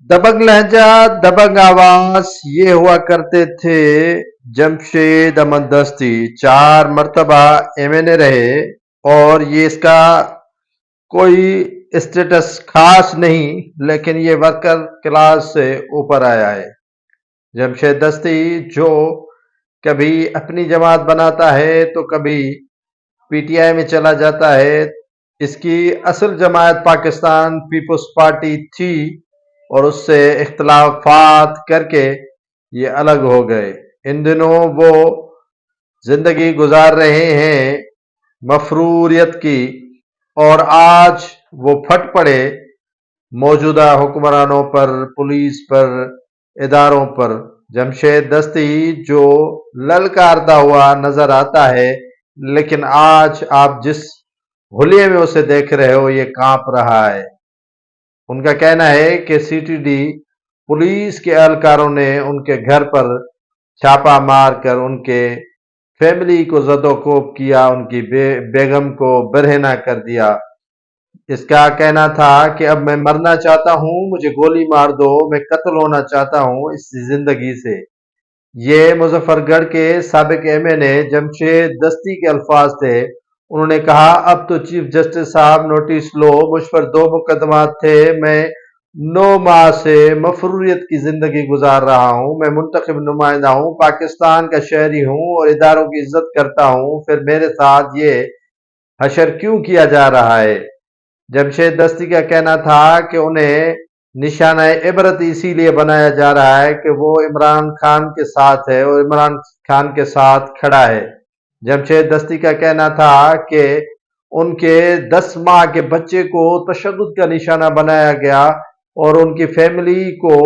दबंग लहजा, दबंग आवाज, ये हुआ करते थे जमशेद अहमद दस्ती। 4 मरतबा MNA रहे और ये इसका कोई स्टेटस खास नहीं, लेकिन ये वर्कर क्लास से ऊपर आया है। जमशेद दस्ती जो कभी अपनी जमात बनाता है तो कभी PTI में चला जाता है। इसकी असल जमात पाकिस्तान पीपल्स पार्टी थी और उससे इख्तलाफात करके ये अलग हो गए। इन दिनों वो जिंदगी गुजार रहे हैं मफरूरियत की, और आज वो फट पड़े मौजूदा हुक्मरानों पर, पुलिस पर, इदारों पर। जमशेद दस्ती जो ललकारता हुआ नजर आता है, लेकिन आज आप जिस हुलिये में उसे देख रहे हो ये कांप रहा है। उनका कहना है कि CTD पुलिस के एहलकारों ने उनके घर पर छापा मारकर उनके फैमिली को ज़दोकोब किया, उनकी बेगम को बरहना कर दिया। इसका कहना था कि अब मैं मरना चाहता हूं, मुझे गोली मार दो, मैं कत्ल होना चाहता हूं इस जिंदगी से। ये मुजफ्फरगढ़ के साबिक MNA जमशेद दस्ती के अल्फाज थे। उन्होंने कहा, अब तो चीफ जस्टिस साहब नोटिस लो, मुझ पर 2 मुकदमा थे, मैं 9 माह से मफरूरियत की जिंदगी गुजार रहा हूं, मैं मुंतखब नुमाइंदा हूं, पाकिस्तान का शहरी हूं और इदारों की इज्जत करता हूं, फिर मेरे साथ ये हशर क्यों किया जा रहा है। जमशेद दस्ती का कहना था कि उन्हें निशाना इबरत इसीलिए बनाया जा रहा है कि वो इमरान खान के साथ है और इमरान खान के साथ खड़ा है। जमशेद दस्ती का कहना था कि उनके 10 माह के बच्चे को तशद्दुद का निशाना बनाया गया और उनकी फैमिली को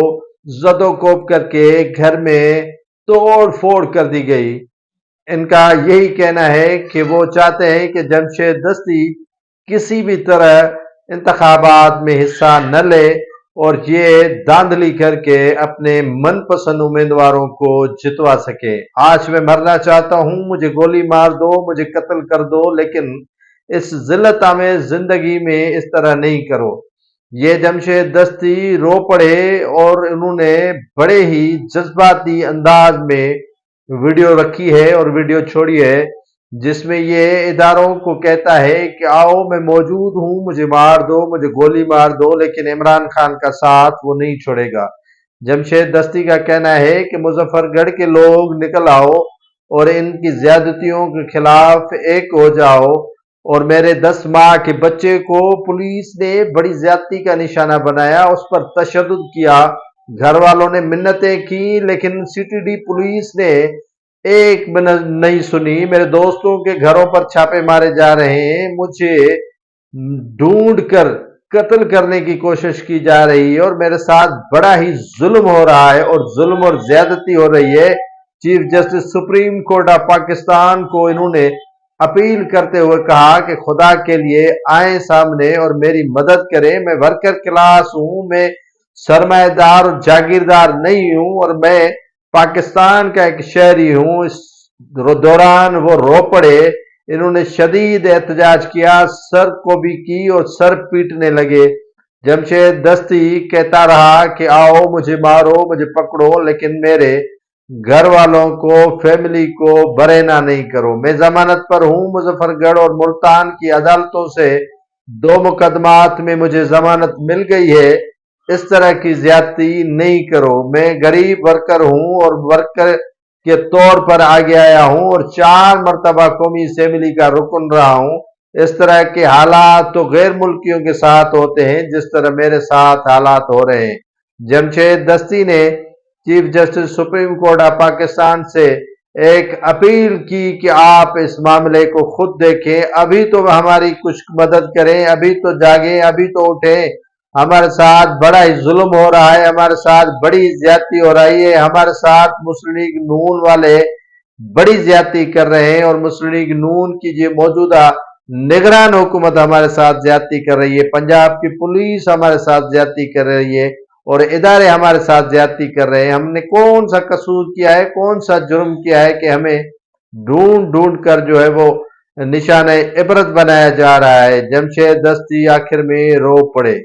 ज़दोकोब करके घर में तोड़ फोड़ कर दी गई। इनका यही कहना है कि वो चाहते हैं कि जमशेद दस्ती किसी भी तरह इंतखाबात में हिस्सा न ले और ये धांधली करके अपने मनपसंद उम्मीदवारों को जितवा सके। आज मैं मरना चाहता हूं, मुझे गोली मार दो, मुझे कत्ल कर दो, लेकिन इस जिल्लत आमेज जिंदगी में इस तरह नहीं करो। ये जमशेद दस्ती रो पड़े और उन्होंने बड़े ही जज्बाती अंदाज में वीडियो रखी है और वीडियो छोड़ी है, जिसमें ये इदारों को कहता है कि आओ मैं मौजूद हूं, मुझे मार दो, मुझे गोली मार दो, लेकिन इमरान खान का साथ वो नहीं छोड़ेगा। जमशेद दस्ती का कहना है कि मुजफ्फरगढ़ के लोग निकल आओ और इनकी ज्यादतियों के खिलाफ एक हो जाओ, और मेरे 10 माह के बच्चे को पुलिस ने बड़ी ज्यादती का निशाना बनाया, उस पर तशद्दुद किया, घर वालों ने मिन्नतें की, लेकिन CTD पुलिस ने एक मिनट नहीं सुनी। मेरे दोस्तों के घरों पर छापे मारे जा रहे हैं, मुझे ढूंढ कर कत्ल करने की कोशिश की जा रही है और मेरे साथ बड़ा ही जुल्म हो रहा है और जुल्म और ज्यादती हो रही है। Chief justice supreme court of Pakistan को इन्होंने अपील करते हुए कहा कि खुदा के लिए आए सामने और मेरी मदद करें। मैं वर्कर क्लास हूं, मैं सरमाएदार और जागीरदार नहीं हूं और मैं पाकिस्तान का एक शहरी हूं। इस दौरान वो रो पड़े, इन्होंने शदीद एहतजाज किया, सर को भी की और सर पीटने लगे। जमशेद दस्ती कहता रहा कि आओ मुझे मारो, मुझे पकड़ो, लेकिन मेरे घर वालों को, फैमिली को बरहना नहीं करो। मैं जमानत पर हूं मुजफ्फरगढ़ और मुल्तान की अदालतों से, 2 मुकदमात में मुझे जमानत मिल गई है। इस तरह की ज्यादती नहीं करो। मैं गरीब वर्कर हूं और वर्कर के तौर पर आगे आया हूं और 4 मरतबा कौमी असेंबली का रुकन रहा हूं। इस तरह के हालात तो गैर मुल्कियों के साथ होते हैं जिस तरह मेरे साथ हालात हो रहे हैं। जमशेद दस्ती ने chief justice supreme court of Pakistan से एक अपील की कि आप इस मामले को खुद देखें, अभी तो हमारी कुछ मदद करें, अभी तो जागें, अभी तो उठें। हमारे साथ बड़ा ही जुल्म हो रहा है, हमारे साथ बड़ी ज्यादती हो रही है, हमारे साथ मुस्लिम लीग नून वाले बड़ी ज्यादती कर रहे हैं और मुस्लिम लीग नून की जो मौजूदा निगरान हुकूमत हमारे साथ ज्यादती कर रही है, पंजाब की पुलिस हमारे साथ ज्यादती कर रही है और इदारे हमारे साथ ज्यादती कर रहे हैं। हमने कौन सा कसूर किया है, कौन सा जुर्म किया है कि हमें ढूंढ ढूंढ कर जो है वो निशाने इबरत बनाया जा रहा है। जमशेद दस्ती आखिर में रो पड़े।